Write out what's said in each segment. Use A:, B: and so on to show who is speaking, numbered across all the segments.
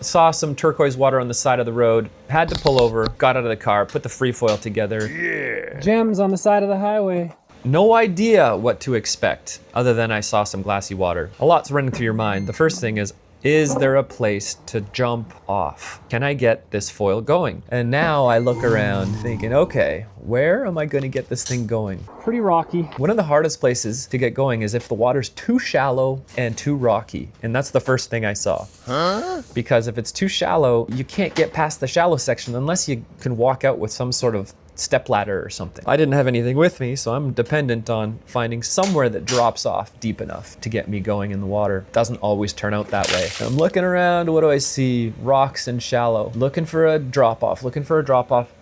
A: Saw some turquoise water on the side of the road, had to pull over, got out of the car, put the free foil together.
B: Yeah. Gems on the side of the highway.
A: No idea what to expect other than I saw some glassy water. A lot's running through your mind. The first thing is there a place to jump off? Can I get this foil going? And now I look around thinking, okay, where am I gonna get this thing going?
B: Pretty rocky.
A: One of the hardest places to get going is if the water's too shallow and too rocky. And that's the first thing I saw. Huh? Because if it's too shallow, you can't get past the shallow section unless you can walk out with some sort of step ladder or something. I didn't have anything with me, so I'm dependent on finding somewhere that drops off deep enough to get me going in the water. Doesn't always turn out that way. I'm looking around, what do I see? Rocks and shallow. Looking for a drop off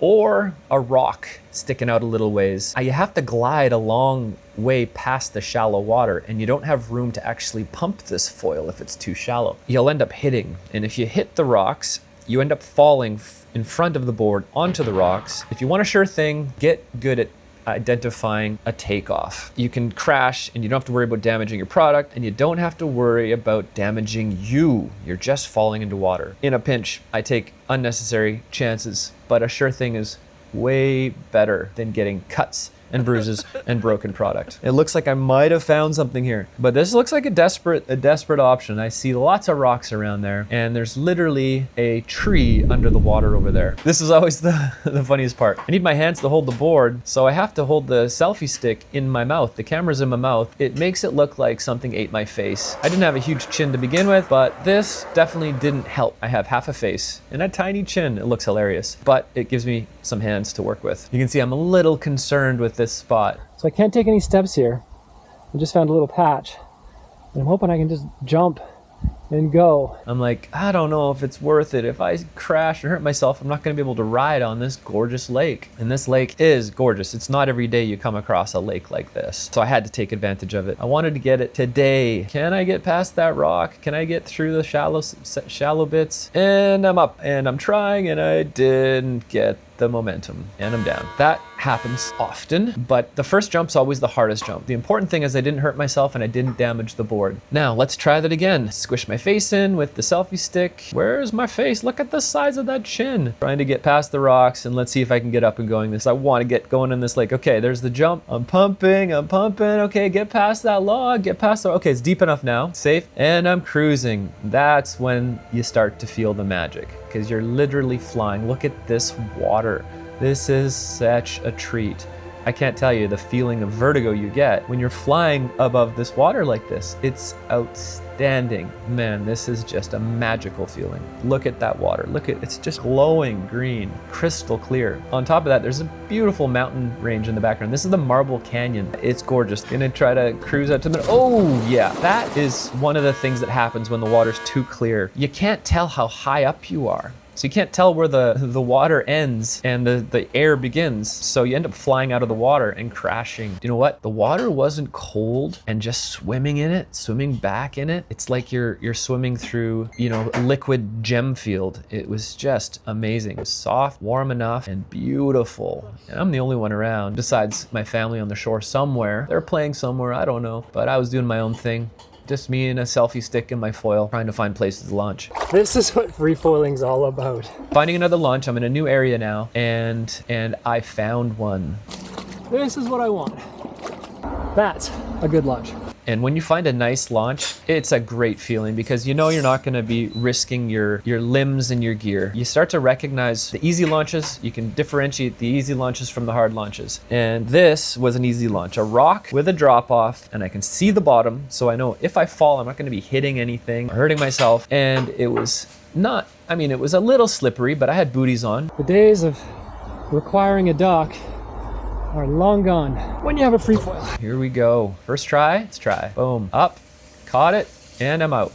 A: or a rock sticking out a little ways. You have to glide a long way past the shallow water, and you don't have room to actually pump this foil if it's too shallow. You'll end up hitting, and if you hit the rocks, you end up falling in front of the board onto the rocks. If you want a sure thing, get good at identifying a takeoff. You can crash and you don't have to worry about damaging your product, and you don't have to worry about damaging you. You're just falling into water. In a pinch, I take unnecessary chances, but a sure thing is way better than getting cuts and bruises and broken product. It looks like I might have found something here, but this looks like a desperate option. I see lots of rocks around there, and there's literally a tree under the water over there. This is always the funniest part. I need my hands to hold the board, so I have to hold the selfie stick in my mouth. The camera's in my mouth. It makes it look like something ate my face. I didn't have a huge chin to begin with, but this definitely didn't help. I have half a face and a tiny chin. It looks hilarious, but it gives me some hands to work with. You can see I'm a little concerned with this spot.
B: So I can't take any steps here. I just found a little patch, and I'm hoping I can just jump and go.
A: I'm like, I don't know if it's worth it. If I crash and hurt myself, I'm not gonna be able to ride on this gorgeous lake. And this lake is gorgeous. It's not every day you come across a lake like this. So I had to take advantage of it. I wanted to get it today. Can I get past that rock? Can I get through the shallow bits? And I'm up, and I'm trying, and I didn't get the momentum, and I'm down. That happens often, but the first jump's always the hardest jump. The important thing is I didn't hurt myself and I didn't damage the board. Now let's try that again. Squish my face in with the selfie stick. Where's my face? Look at the size of that chin. Trying to get past the rocks, and let's see if I can get up and going this. I want to get going in this lake. Okay, there's the jump. I'm pumping. Okay, get past that log, okay, it's deep enough now, safe, and I'm cruising. That's when you start to feel the magic, because you're literally flying. Look at this water. This is such a treat. I can't tell you the feeling of vertigo you get when you're flying above this water like this. It's outstanding. Man, this is just a magical feeling. Look at that water. It's just glowing green, crystal clear. On top of that, there's a beautiful mountain range in the background. This is the Marble Canyon. It's gorgeous. Gonna try to cruise out to the, oh yeah. That is one of the things that happens when the water's too clear. You can't tell how high up you are. So you can't tell where the water ends and the air begins. So you end up flying out of the water and crashing. You know what? The water wasn't cold, and just swimming in it, swimming back in it, it's like you're swimming through, liquid gem field. It was just amazing. It was soft, warm enough, and beautiful. And I'm the only one around, besides my family on the shore somewhere. They're playing somewhere, I don't know. But I was doing my own thing. Just me and a selfie stick and my foil, trying to find places to launch.
B: This is what free foiling's all about.
A: Finding another launch. I'm in a new area now, and I found one.
B: This is what I want. That's a good launch.
A: And when you find a nice launch, it's a great feeling, because you're not gonna be risking your limbs and your gear. You start to recognize the easy launches. You can differentiate the easy launches from the hard launches. And this was an easy launch, a rock with a drop off, and I can see the bottom. So I know if I fall, I'm not gonna be hitting anything, or hurting myself. And it was it was a little slippery, but I had booties on.
B: The days of requiring a dock are long gone when you have a free foil.
A: Here we go. First try, let's try. Boom, up, caught it, and I'm out.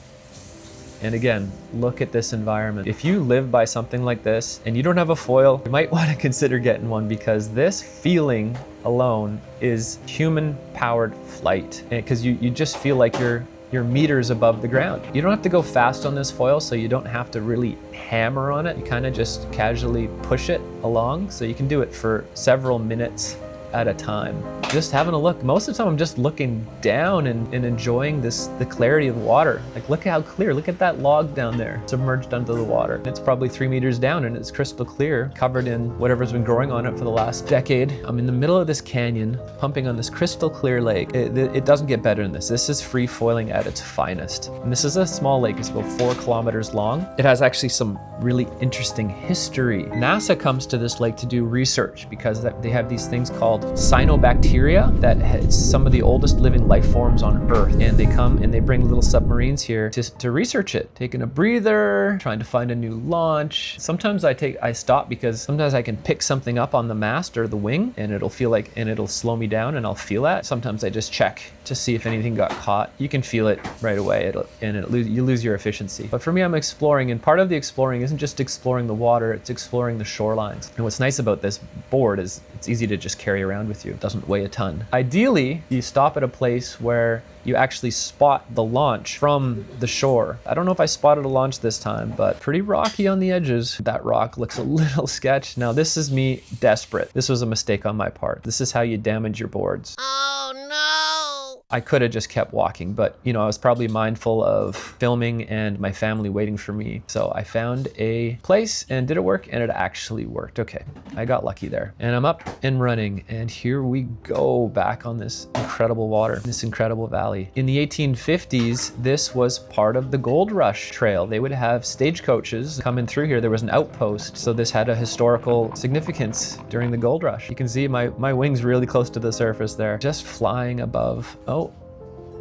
A: And again, look at this environment. If you live by something like this and you don't have a foil, you might want to consider getting one, because this feeling alone is human-powered flight. Because you just feel like you're meters above the ground. You don't have to go fast on this foil, so you don't have to really hammer on it. You kind of just casually push it along, so you can do it for several minutes at a time. Just having a look. Most of the time I'm just looking down and enjoying the clarity of the water. Like, look how clear, look at that log down there, submerged under the water. It's probably 3 meters down and it's crystal clear, covered in whatever's been growing on it for the last decade. I'm in the middle of this canyon, pumping on this crystal clear lake. It doesn't get better than this. This is free foiling at its finest. And this is a small lake, it's about 4 kilometers long. It has actually some really interesting history. NASA comes to this lake to do research because they have these things called cyanobacteria that has some of the oldest living life forms on Earth. And they come and they bring little submarines here to research it. Taking a breather, trying to find a new launch. Sometimes I stop because sometimes I can pick something up on the mast or the wing and it'll slow me down and I'll feel that. Sometimes I just check to see if anything got caught. You can feel it right away you lose your efficiency. But for me, I'm exploring, and part of the exploring isn't just exploring the water, it's exploring the shorelines. And what's nice about this board is it's easy to just carry around with you. It doesn't weigh a ton. Ideally, you stop at a place where you actually spot the launch from the shore. I don't know if I spotted a launch this time, but pretty rocky on the edges. That rock looks a little sketch. Now this is me desperate. This was a mistake on my part. This is how you damage your boards.
C: Oh no!
A: I could have just kept walking, but I was probably mindful of filming and my family waiting for me. So I found a place, and did it work? And it actually worked. Okay, I got lucky there. And I'm up and running, and here we go back on this incredible water, this incredible valley. In the 1850s, this was part of the Gold Rush Trail. They would have stagecoaches coming through here. There was an outpost, so this had a historical significance during the Gold Rush. You can see my wings really close to the surface there, just flying above. Oh,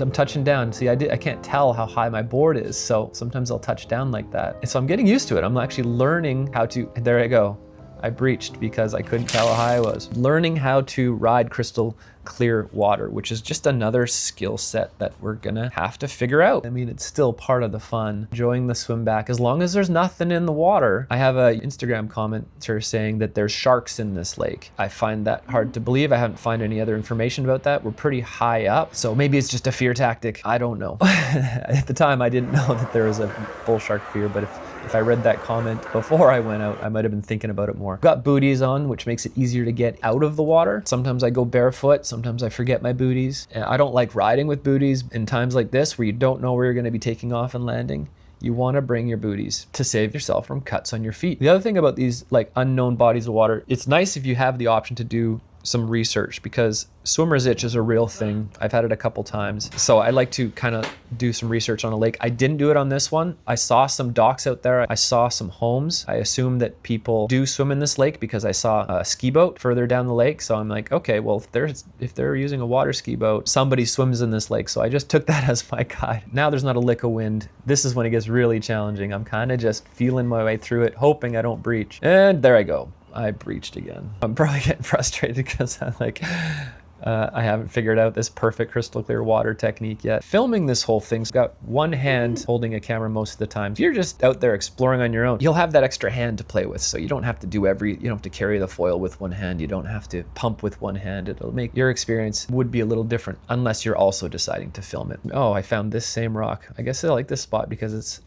A: I'm touching down. See, I can't tell how high my board is, so sometimes I'll touch down like that. And so I'm getting used to it. I'm actually learning how to, there I go. I breached because I couldn't tell how high I was. Learning how to ride crystal clear water, which is just another skill set that we're gonna have to figure out. I mean, it's still part of the fun, enjoying the swim back, as long as there's nothing in the water. I have an Instagram commenter saying that there's sharks in this lake. I find that hard to believe. I haven't found any other information about that. We're pretty high up, so maybe it's just a fear tactic. I don't know. At the time, I didn't know that there was a bull shark fear, but if I read that comment before I went out, I might have been thinking about it more. Got booties on, which makes it easier to get out of the water. Sometimes I go barefoot, sometimes I forget my booties. And I don't like riding with booties in times like this where you don't know where you're gonna be taking off and landing. You wanna bring your booties to save yourself from cuts on your feet. The other thing about these unknown bodies of water, it's nice if you have the option to do some research, because swimmer's itch is a real thing. I've had it a couple times. So I like to kind of do some research on a lake. I didn't do it on this one. I saw some docks out there. I saw some homes. I assume that people do swim in this lake because I saw a ski boat further down the lake. So I'm like, okay, well, if they're using a water ski boat, somebody swims in this lake. So I just took that as my guide. Now there's not a lick of wind. This is when it gets really challenging. I'm kind of just feeling my way through it, hoping I don't breach. And there I go. I breached again. I'm probably getting frustrated because I'm like, I haven't figured out this perfect crystal clear water technique yet. Filming this whole thing's got one hand holding a camera most of the time. If you're just out there exploring on your own, you'll have that extra hand to play with. So you don't have to you don't have to carry the foil with one hand. You don't have to pump with one hand. It'll make your experience would be a little different unless you're also deciding to film it. Oh, I found this same rock. I guess I like this spot because it's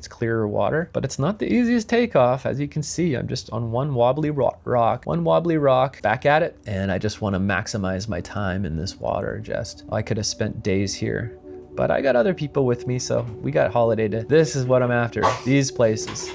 A: clearer water, but it's not the easiest takeoff. As you can see, I'm just on one wobbly rock, back at it, and I just want to maximize my time in this water. I could have spent days here, but I got other people with me, so we got holiday day. This is what I'm after, these places.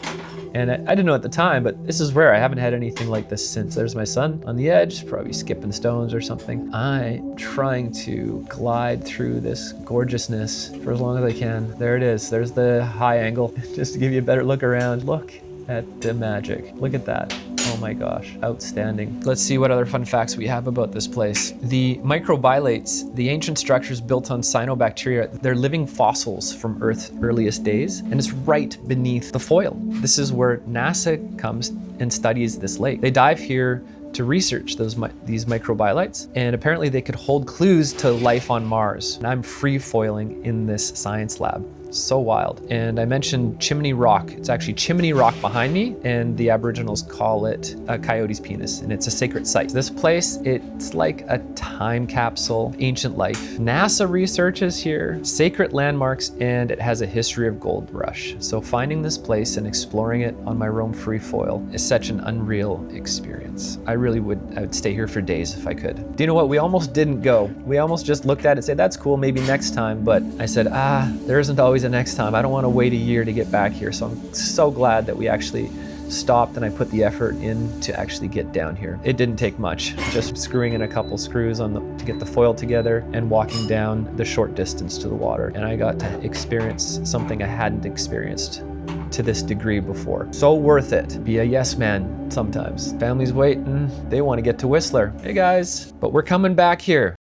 A: And I didn't know at the time, but this is rare. I haven't had anything like this since. There's my son on the edge, probably skipping stones or something. I'm trying to glide through this gorgeousness for as long as I can. There it is. There's the high angle, just to give you a better look around. Look at the magic. Look at that. Oh my gosh, outstanding. Let's see what other fun facts we have about this place. The microbilates, the ancient structures built on cyanobacteria, they're living fossils from Earth's earliest days, and it's right beneath the foil. This is where NASA comes and studies this lake. They dive here to research these microbilates, and apparently they could hold clues to life on Mars. And I'm free foiling in this science lab. So wild. And I mentioned Chimney Rock. It's actually Chimney Rock behind me, and the Aboriginals call it a coyote's penis, and it's a sacred site. This place, it's like a time capsule, ancient life. NASA researches here, sacred landmarks, and it has a history of gold rush. So finding this place and exploring it on my Roam Freefoil is such an unreal experience. I would stay here for days if I could. Do you know what? We almost didn't go. We almost just looked at it and said, that's cool, maybe next time. But I said, there isn't always a next time. I don't want to wait a year to get back here. So I'm so glad that we actually stopped and I put the effort in to actually get down here. It didn't take much, just screwing in a couple screws to get the foil together and walking down the short distance to the water. And I got to experience something I hadn't experienced to this degree before. So worth it. Be a yes man sometimes. Family's waiting, they want to get to Whistler. Hey guys, but we're coming back here.